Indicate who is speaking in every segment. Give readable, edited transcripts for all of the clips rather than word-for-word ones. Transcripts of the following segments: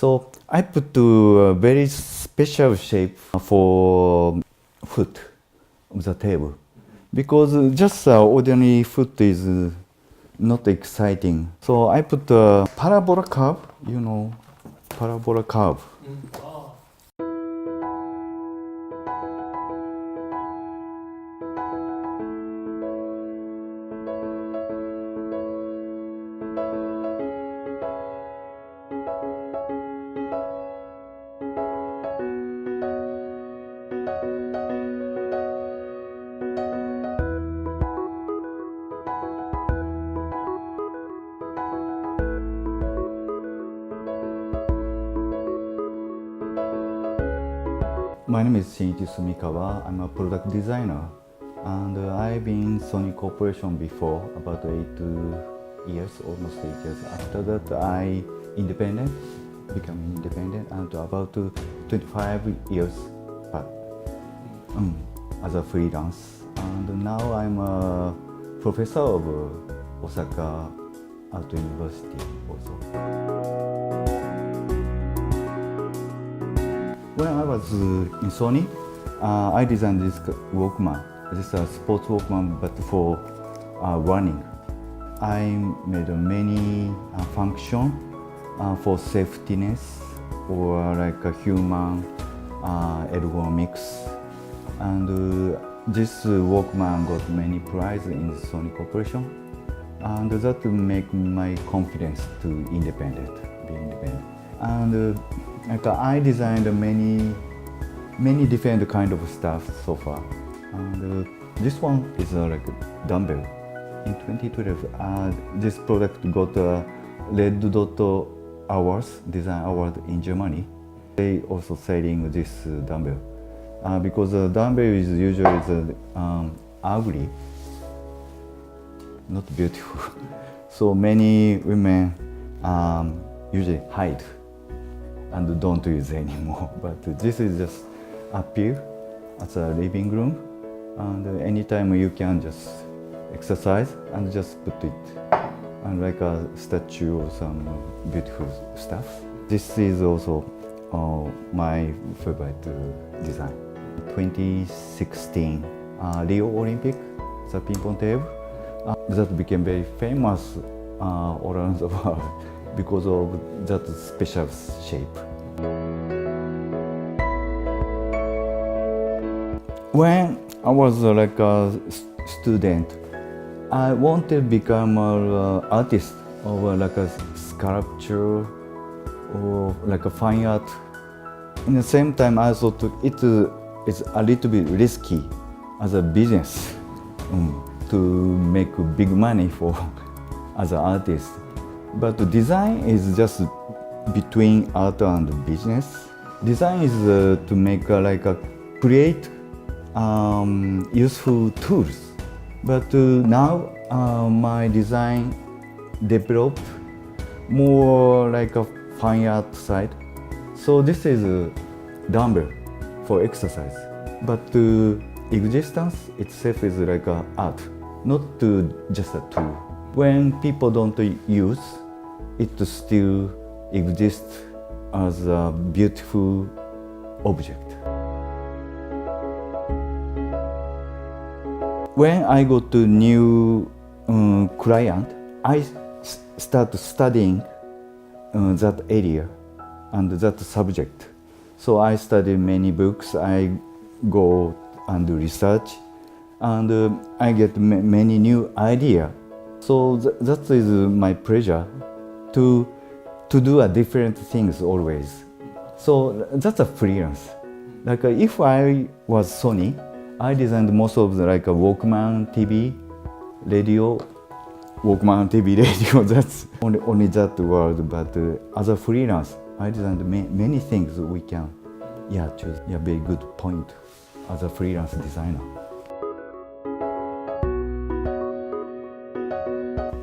Speaker 1: So I put a very special shape for foot of the table because just ordinary foot is not exciting. So I put a parabola curve, parabola curve. My name is Shinchi Sumikawa. I'm a product designer, and I've been in Sony Corporation before, about 8 years, almost 8 years. After that, I became independent, and about 25 years back as a freelance. And now I'm a professor of Osaka Art University also. When I was in Sony, I designed this Walkman. This is a sports Walkman, but for running. I made many functions for safetyness or like a human ergonomics. And this Walkman got many prizes in the Sony Corporation. And that make my confidence to be independent. And like I designed many different kind of stuff so far, and this one is like a dumbbell. In 2012, this product got a Red Dot Awards, Design Award in Germany. They also selling this dumbbell because the dumbbell is usually ugly, not beautiful. So many women usually hide and don't use anymore. But this is just appear as a living room, and anytime you can just exercise and just put it and like a statue or some beautiful stuff. This is also my favorite design. 2016 Rio Olympic, the ping pong table that became very famous all around the world because of that special shape. When I was like a student, I wanted to become an artist or like a sculpture or like a fine art. In the same time, I thought it is a little bit risky as a business to make big money for as an artist. But design is just between art and business. Design is to make create useful tools. But now my design developed more like a fine art side. So this is a dumbbell for exercise. But existence itself is like a art, not just a tool. When people don't use, it still exists as a beautiful object. When I go to new client, I start studying that area and that subject. So I study many books, I go and research, and I get many new ideas. So that is my pleasure to do different things always. So that's a freelance. Like if I was Sony, I designed most of the like a Walkman TV, radio, Walkman TV, radio. That's only that word. But as a freelance, I designed many things we can choose. Very good point as a freelance designer.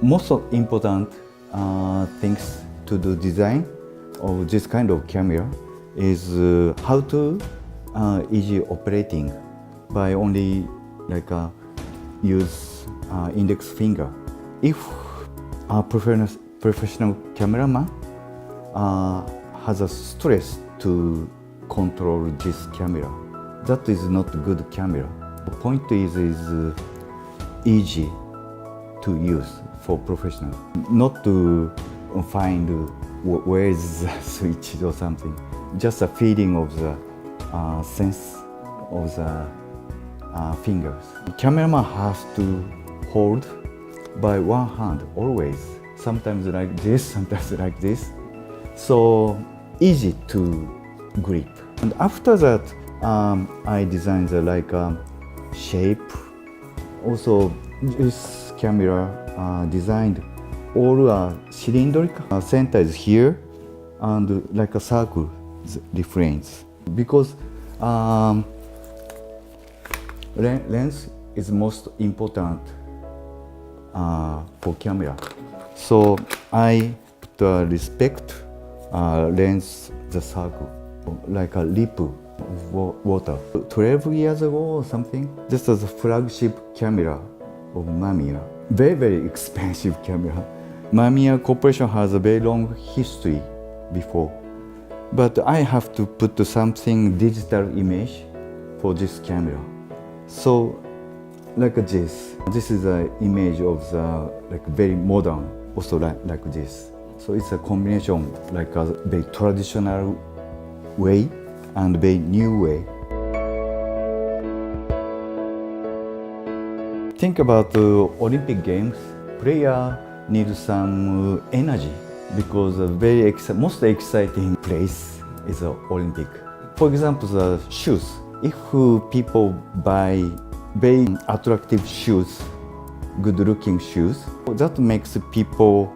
Speaker 1: Most important things to do design of this kind of camera is how to easy operating by only use index finger. If a professional cameraman has a stress to control this camera. That is not good camera. The point is easy to use for professional. Not to find where is the switch or something. Just a feeling of the sense of the fingers. Cameraman has to hold by one hand always. Sometimes like this, sometimes like this. So easy to grip. And after that, I designed the shape. Also, this camera designed all cylindrical. Center is here, and like a circle refrains. Because lens is most important for camera. So I put respect lens the circle like a lip of water. 12 years ago or something, this was a flagship camera of Mamiya. Very, very expensive camera. Mamiya Corporation has a very long history before. But I have to put something digital image for this camera. So like this. This is an image of the very modern, also like this. So it's a combination like a very traditional way and very new way. Think about the Olympic Games. Player need some energy because the most exciting place is the Olympic. For example, the shoes. If people buy very attractive shoes, good-looking shoes, that makes people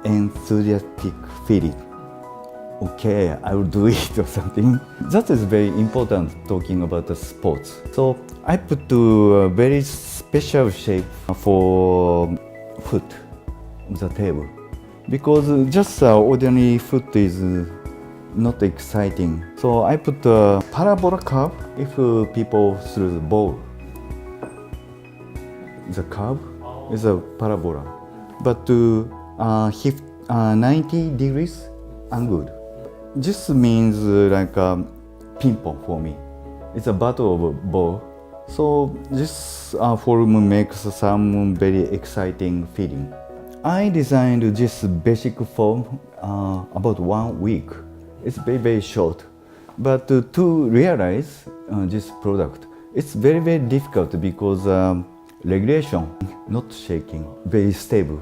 Speaker 1: enthusiastic feeling. Okay, I will do it or something. That is very important talking about the sports. So I put a very special shape for foot on the table because just ordinary foot is not exciting. So I put a parabola curve if people throw the ball. The curve is a parabola, but 90 degrees angle. This means like a ping pong for me. It's a battle of a ball. So this form makes some very exciting feeling. I designed this basic form about 1 week. It's very, very short. But to realize this product, it's very, very difficult because regulation, not shaking, very stable,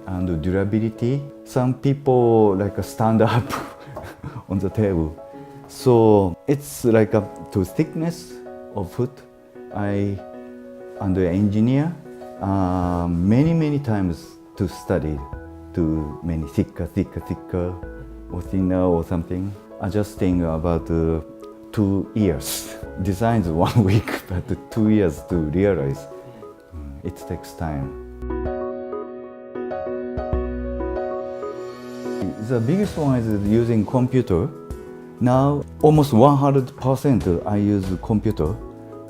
Speaker 1: and durability. Some people stand up on the table. So it's like to thickness of foot. I and the engineer many times to study to many thicker or thinner or something. Adjusting about 2 years. Designs 1 week, but 2 years to realize. It takes time. The biggest one is using computer. Now almost 100% I use computer.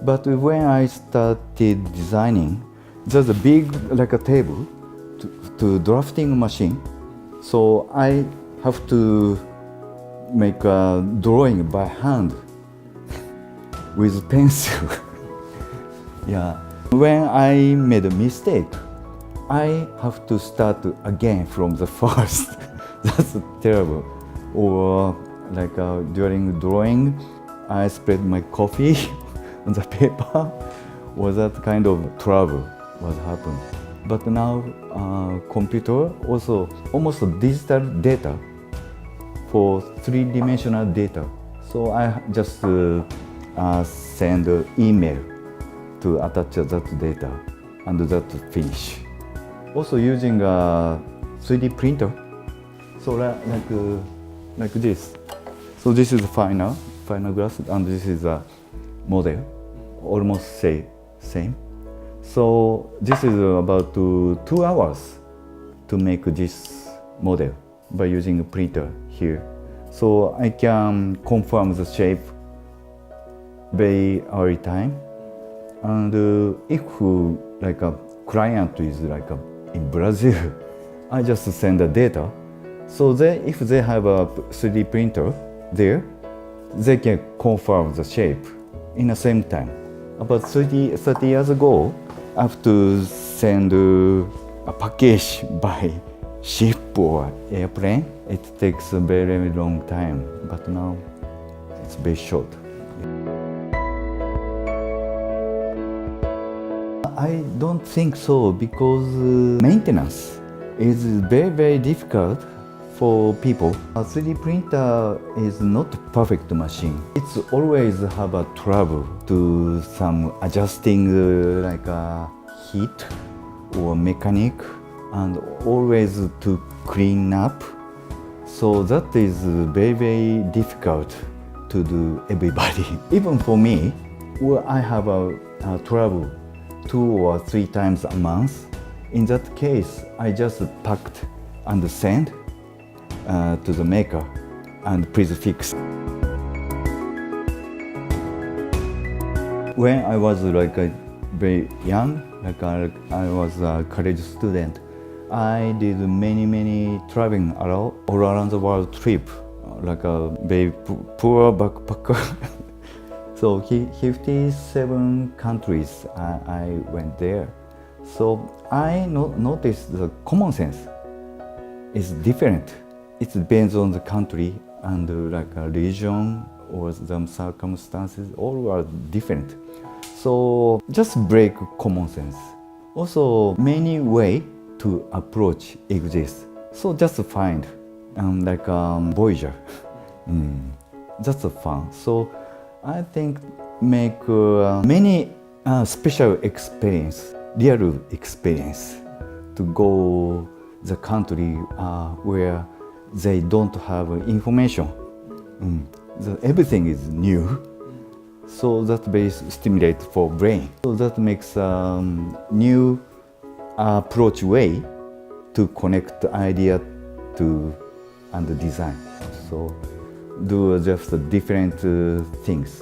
Speaker 1: But when I started designing, there's a big a table to drafting machine. So I have to make a drawing by hand with pencil. Yeah. When I made a mistake, I have to start again from the first. That's terrible. Or during drawing, I spread my coffee on the paper. Or that kind of trouble was happened. But now computer also almost digital data for 3-dimensional data. So I just send an email to attach that data and that finish. Also using a 3D printer. So like this. So this is the final glass, and this is a model, almost same. So this is about 2 hours to make this model by using a printer here. So I can confirm the shape very early time. And if a client is in Brazil, I just send the data. So if they have a 3D printer, there, they can confirm the shape in the same time. About 30 years ago, I have to send a package by ship or airplane. It takes a very long time, but now it's very short. I don't think so, because maintenance is very difficult for people. A 3D printer is not a perfect machine. It's always have a trouble to some adjusting like a heat or mechanic, and always to clean up. So that is very difficult to do everybody. Even for me, where I have a trouble 2 or 3 times a month. In that case, I just packed and sent to the maker and please fix. When I was like very young, I was a college student, I did many traveling all around the world trip, like a very poor backpacker. So 57 countries I went there. So I noticed the common sense is different. It depends on the country and like a region or the circumstances, all are different. So just break common sense. Also many way to approach exists. So just find like Voyager. That's fun. So I think make many special experience, real experience, to go the country where they don't have information. Everything is new, so that very stimulate for brain. So that makes new approach way to connect the idea to and the design. So do just different things.